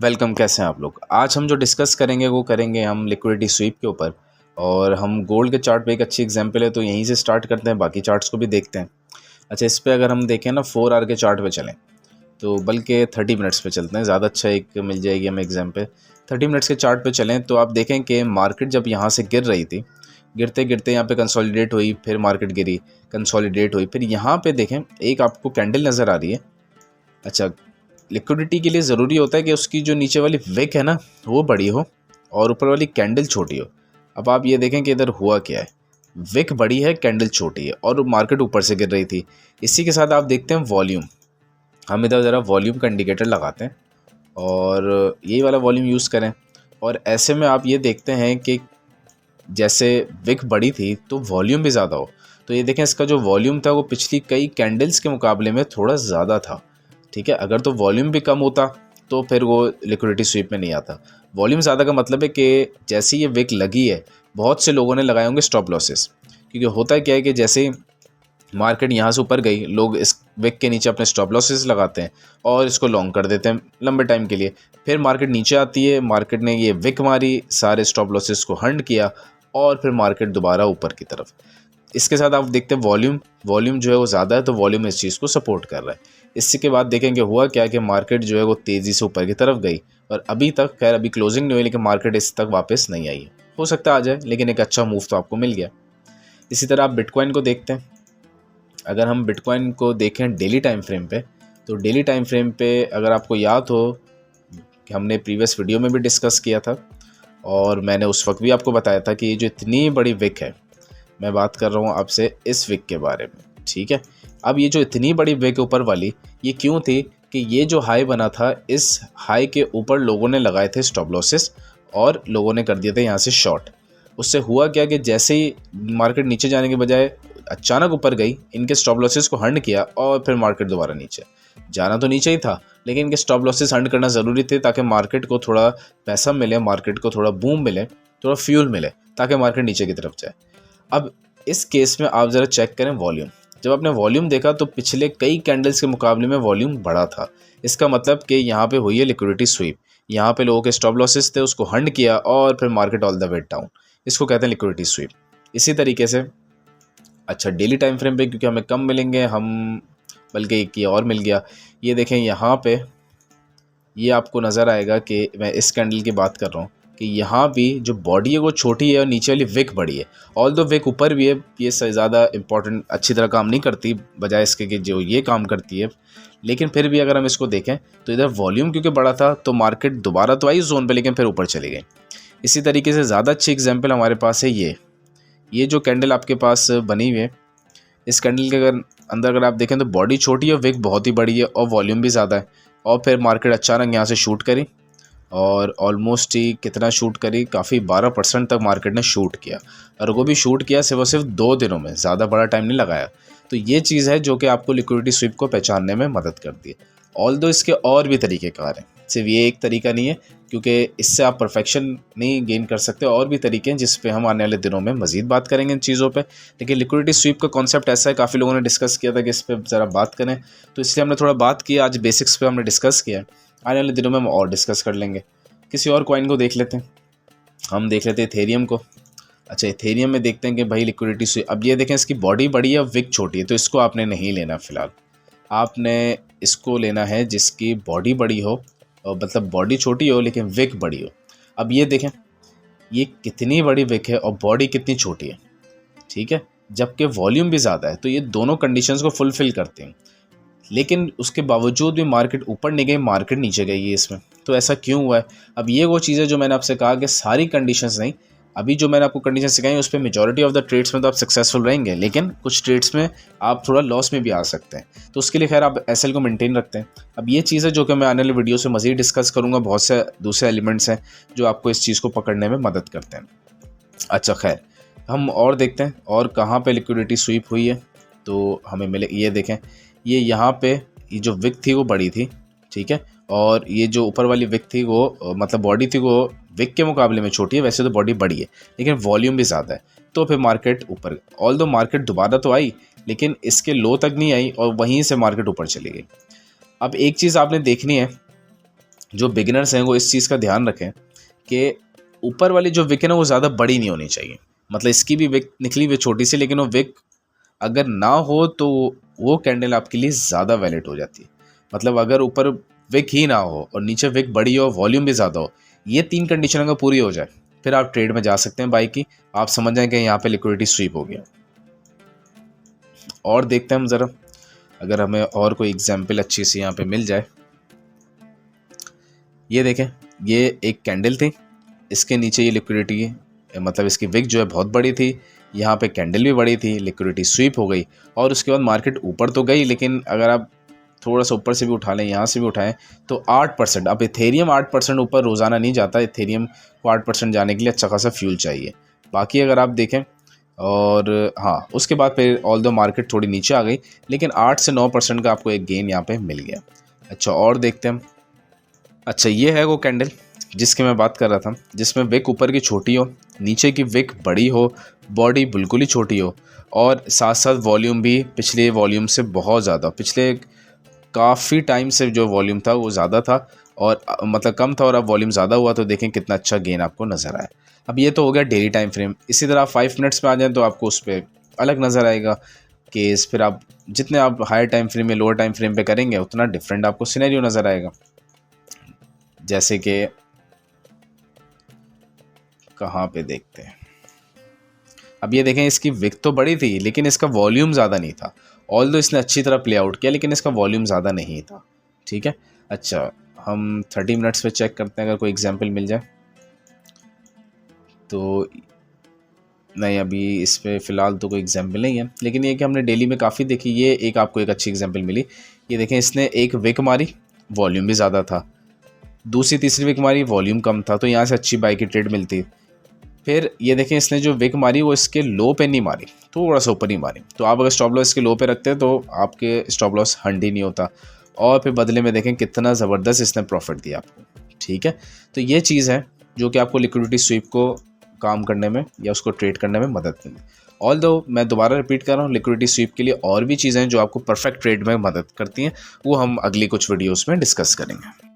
Welcome. कैसे हैं आप लोग? आज हम जो डिस्कस करेंगे वो करेंगे हम लिक्विडिटी स्वीप के ऊपर। और हम गोल्ड के चार्ट पे एक अच्छी एग्जांपल है, तो यहीं से स्टार्ट करते हैं, बाकी चार्ट्स को भी देखते हैं। अच्छा, इस पे अगर हम देखें ना 4 आवर के चार्ट पे चलें तो बल्कि 30 मिनट्स पे चलते हैं, ज़्यादा अच्छा एक मिल जाएगी हमें एग्जाम्पल। 30 मिनट्स के चार्ट पे चलें तो आप देखें कि मार्केट जब यहाँ से गिर रही थी, गिरते गिरते यहाँ पे कंसोलिडेट हुई, फिर मार्केट गिरी, कंसोलिडेट हुई, फिर यहाँ पे देखें एक आपको कैंडल नज़र आ रही है। अच्छा, लिक्विडिटी के लिए ज़रूरी होता है कि उसकी जो नीचे वाली विक है ना वो बड़ी हो और ऊपर वाली कैंडल छोटी हो। अब आप ये देखें कि इधर हुआ क्या है, विक बड़ी है, कैंडल छोटी है और मार्केट ऊपर से गिर रही थी। इसी के साथ आप देखते हैं वॉल्यूम। हम इधर ज़रा वॉल्यूम का इंडिकेटर लगाते हैं और यही वाला वॉल्यूम यूज़ करें। और ऐसे में आप ये देखते हैं कि जैसे विक बड़ी थी तो वॉल्यूम भी ज़्यादा हो। तो ये देखें, इसका जो वॉल्यूम था वो पिछली कई कैंडल्स के मुकाबले में थोड़ा ज़्यादा था। ठीक है, अगर तो वॉल्यूम भी कम होता तो फिर वो लिक्विडिटी स्वीप में नहीं आता। वॉल्यूम ज़्यादा का मतलब है कि जैसे ये विक लगी है, बहुत से लोगों ने लगाए होंगे स्टॉप लॉसेस। क्योंकि होता क्या है कि जैसे मार्केट यहाँ से ऊपर गई, लोग इस विक के नीचे अपने स्टॉप लॉसेस लगाते हैं और इसको लॉन्ग कर देते हैं लंबे टाइम के लिए। फिर मार्केट नीचे आती है, मार्केट ने ये विक मारी, सारे स्टॉप लॉसेस को हंड किया और फिर मार्केट दोबारा ऊपर की तरफ। इसके साथ आप देखते हैं वॉल्यूम जो है वो ज़्यादा है, तो वॉल्यूम इस चीज़ को सपोर्ट कर रहा है। इसी के बाद देखेंगे हुआ क्या कि मार्केट जो है वो तेज़ी से ऊपर की तरफ गई और अभी तक, खैर अभी क्लोजिंग नहीं हुई, लेकिन मार्केट इस तक वापस नहीं आई है। हो सकता है आ जाए, लेकिन एक अच्छा मूव तो आपको मिल गया। इसी तरह आप बिटकॉइन को देखते हैं। अगर हम बिटकॉइन को देखें डेली टाइम फ्रेम पे, तो डेली टाइम फ्रेम पे अगर आपको याद हो कि हमने प्रीवियस वीडियो में भी डिस्कस किया था और मैंने उस वक्त भी आपको बताया था कि ये जो इतनी बड़ी विक है, मैं बात कर रहा हूँ आपसे इस विक के बारे में। ठीक है, अब ये जो इतनी बड़ी विक ऊपर वाली, ये क्यों थी कि ये जो हाई बना था, इस हाई के ऊपर लोगों ने लगाए थे स्टॉप लॉसेस और लोगों ने कर दिए थे यहाँ से शॉर्ट। उससे हुआ क्या कि जैसे ही मार्केट नीचे जाने के बजाय अचानक ऊपर गई, इनके स्टॉप लॉसेस को हंड किया और फिर मार्केट दोबारा नीचे। जाना तो नीचे ही था, लेकिन इनके स्टॉप लॉसेस हंड करना ज़रूरी थे ताकि मार्केट को थोड़ा पैसा मिले, मार्केट को थोड़ा बूम मिले, थोड़ा फ्यूल मिले, ताकि मार्केट नीचे की तरफ जाए। अब इस केस में आप ज़रा चेक करें वॉल्यूम। जब आपने वॉल्यूम देखा तो पिछले कई कैंडल्स के मुकाबले में वॉल्यूम बड़ा था। इसका मतलब कि यहाँ पे हुई है लिक्विडिटी स्वीप। यहाँ पे लोगों के स्टॉप लॉसेस थे, उसको हंड किया और फिर market all the way down. इसको कहते हैं लिक्विडिटी स्वीप। इसी तरीके से अच्छा, डेली टाइम फ्रेम पे क्योंकि हमें कम मिलेंगे, हम बल्कि एक ये और मिल गया। ये देखें यहाँ पे, ये आपको नज़र आएगा कि मैं इस कैंडल की बात कर रहा हूँ कि यहाँ भी जो बॉडी है वो छोटी है और नीचे वाली विक बड़ी है। ऑल दो विक ऊपर भी है, ये ज़्यादा इंपॉर्टेंट अच्छी तरह काम नहीं करती बजाय इसके कि जो ये काम करती है। लेकिन फिर भी अगर हम इसको देखें तो इधर वॉल्यूम क्योंकि बड़ा था तो मार्केट दोबारा तो आई जोन पे, लेकिन फिर ऊपर चली गई। इसी तरीके से ज़्यादा अच्छी एग्जाम्पल हमारे पास है ये जो कैंडल आपके पास बनी हुई है। इस कैंडल के अंदर अगर आप देखें तो बॉडी छोटी है, विक बहुत ही बड़ी है और वॉल्यूम भी ज़्यादा है। और फिर मार्केट अचानक यहाँ से शूट करी और ऑलमोस्ट ही कितना शूट करी, काफ़ी 12% तक मार्केट ने शूट किया। और वो भी शूट किया सिर्फ 2 दिनों में, ज़्यादा बड़ा टाइम नहीं लगाया। तो ये चीज़ है जो कि आपको लिक्विडिटी स्वीप को पहचानने में मदद करती है। ऑल दो इसके और भी तरीक़ेकार हैं, सिर्फ ये एक तरीका नहीं है, क्योंकि इससे आप परफेक्शन नहीं गेन कर सकते। और भी तरीके हैं जिस पे हम आने वाले दिनों में मज़ीद बात करेंगे इन चीज़ों पे। लेकिन लिक्विडिटी स्वीप का कॉन्सेप्ट ऐसा है, काफ़ी लोगों ने डिस्कस किया था कि इस पर ज़रा बात करें, तो इसलिए हमने थोड़ा बात किया। आज बेसिक्स पे हमने डिस्कस किया है, आने वाले दिनों में हम और डिस्कस कर लेंगे। किसी और कॉइन को देख लेते हैं, हम देख लेते हैं इथेरियम को। अच्छा, इथेरियम में देखते हैं कि भाई लिक्विडिटी स्वीप, अब ये देखें इसकी बॉडी बड़ी है, विक छोटी है, तो इसको आपने नहीं लेना फ़िलहाल। आपने इसको लेना है जिसकी बॉडी बड़ी हो, और मतलब बॉडी छोटी हो लेकिन विक बड़ी हो। अब ये देखें ये कितनी बड़ी विक है और बॉडी कितनी छोटी है। ठीक है, जबकि वॉल्यूम भी ज़्यादा है, तो ये दोनों कंडीशंस को फुलफ़िल करते हैं। लेकिन उसके बावजूद भी मार्केट ऊपर नहीं गई, मार्केट नीचे गई है इसमें। तो ऐसा क्यों हुआ है? अब ये वो चीज़ है जो मैंने आपसे कहा कि सारी कंडीशंस नहीं, अभी जो मैंने आपको कंडीशन सिखाई उस पर मेजॉरिटी ऑफ द ट्रेड्स में तो आप सक्सेसफुल रहेंगे, लेकिन कुछ ट्रेड्स में आप थोड़ा लॉस में भी आ सकते हैं। तो उसके लिए खैर आप एसएल को मेंटेन रखते हैं। अब ये चीज़ है जो कि मैं आने वाली वीडियो से मज़ीद डिस्कस करूँगा। बहुत से दूसरे एलिमेंट्स हैं जो आपको इस चीज़ को पकड़ने में मदद करते हैं। अच्छा खैर, हम और देखते हैं और कहाँ पे लिक्विडिटी स्वीप हुई है तो हमें मिले। ये देखें, ये यहाँ पे ये जो विक थी वो बड़ी थी, ठीक है, और ये जो ऊपर वाली विक थी वो मतलब बॉडी थी वो विक के मुकाबले में छोटी है। वैसे तो बॉडी बड़ी है लेकिन वॉल्यूम भी ज़्यादा है, तो फिर मार्केट ऊपर, ऑल दो मार्केट दोबारा तो आई लेकिन इसके लो तक नहीं आई और वहीं से मार्केट ऊपर चली गई। अब एक चीज़ आपने देखनी है जो बिगिनर्स हैं वो इस चीज़ का ध्यान रखें कि ऊपर वाली जो विक है ना वो ज़्यादा बड़ी नहीं होनी चाहिए। मतलब इसकी भी विक निकली हुई छोटी सी, लेकिन वो विक अगर ना हो तो वो कैंडल आपके लिए ज़्यादा वैलिड हो जाती है। मतलब अगर ऊपर विक ही ना हो और नीचे विक बड़ी हो, वॉल्यूम भी ज़्यादा हो, ये 3 कंडीशन अगर पूरी हो जाए फिर आप ट्रेड में जा सकते हैं बाई की। आप समझ जाएं कि यहाँ पे लिक्विडिटी स्वीप हो गया। और देखते हैं हम ज़रा, अगर हमें और कोई एग्जाम्पल अच्छी सी यहाँ पे मिल जाए। ये देखें, ये एक कैंडल थी, इसके नीचे ये लिक्विडिटी मतलब इसकी विक जो है बहुत बड़ी थी, यहाँ पे कैंडल भी बड़ी थी, लिक्विडिटी स्वीप हो गई और उसके बाद मार्केट ऊपर तो गई, लेकिन अगर आप थोड़ा सा ऊपर से भी उठा लें, यहाँ से भी उठाएं तो 8%। अब इथेरियम 8% ऊपर रोज़ाना नहीं जाता, इथेरियम को 8% जाने के लिए अच्छा खासा फ्यूल चाहिए। बाकी अगर आप देखें, और हाँ उसके बाद फिर ऑल दो मार्केट थोड़ी नीचे आ गई, लेकिन 8 से 9% का आपको एक गेन यहाँ पे मिल गया। अच्छा, और देखते हैं हम। अच्छा, ये है वो कैंडल जिसकी मैं बात कर रहा था, जिसमें विक ऊपर की छोटी हो, नीचे की विक बड़ी हो, बॉडी बिल्कुल ही छोटी हो और साथ साथ वॉल्यूम भी पिछले वॉल्यूम से बहुत ज़्यादा, पिछले काफ़ी टाइम से जो वॉल्यूम था वो ज़्यादा था और मतलब कम था और अब वॉल्यूम ज़्यादा हुआ, तो देखें कितना अच्छा गेन आपको नज़र आया। अब ये तो हो गया डेली टाइम फ्रेम। इसी तरह आप 5 मिनट्स में आ जाएँ तो आपको उस पर अलग नज़र आएगा केस। फिर आप जितने आप हायर टाइम फ्रेम या लोअर टाइम फ्रेम पे करेंगे उतना डिफरेंट आपको सिनेरियो नज़र आएगा। जैसे कि कहाँ पे देखते हैं, अब ये देखें, इसकी विक तो बड़ी थी लेकिन इसका वॉल्यूम ज़्यादा नहीं था। ऑल्दो इसने अच्छी तरह प्ले आउट किया लेकिन इसका वॉल्यूम ज़्यादा नहीं था। ठीक है। अच्छा, हम 30 मिनट्स पे चेक करते हैं अगर कोई एग्जांपल मिल जाए तो। नहीं, अभी इस पे फ़िलहाल तो कोई एग्जांपल नहीं है, लेकिन ये कि हमने डेली में काफ़ी देखी, ये एक आपको एक अच्छी एग्जांपल मिली। ये देखें, इसने एक विक मारी, वॉल्यूम भी ज़्यादा था, दूसरी तीसरी विक मारी, वॉल्यूम कम था, तो यहाँ से अच्छी बाई की ट्रेड मिलती। फिर ये देखें, इसने जो विक मारी वो इसके लो पे नहीं मारी, थोड़ा सा ऊपर ही मारी, तो आप अगर स्टॉप लॉस इसके लो पे रखते हैं तो आपके स्टॉप लॉस हंड ही नहीं होता और फिर बदले में देखें कितना ज़बरदस्त इसने प्रॉफिट दिया आपको। ठीक है, तो ये चीज़ है जो कि आपको लिक्विडिटी स्वीप को काम करने में या उसको ट्रेड करने में मदद मिली। ऑल दो मैं दोबारा रिपीट कर रहा हूँ, लिक्विडिटी स्वीप के लिए और भी चीज़ें जो आपको परफेक्ट ट्रेड में मदद करती हैं वो हम अगली कुछ वीडियोज़ में डिस्कस करेंगे।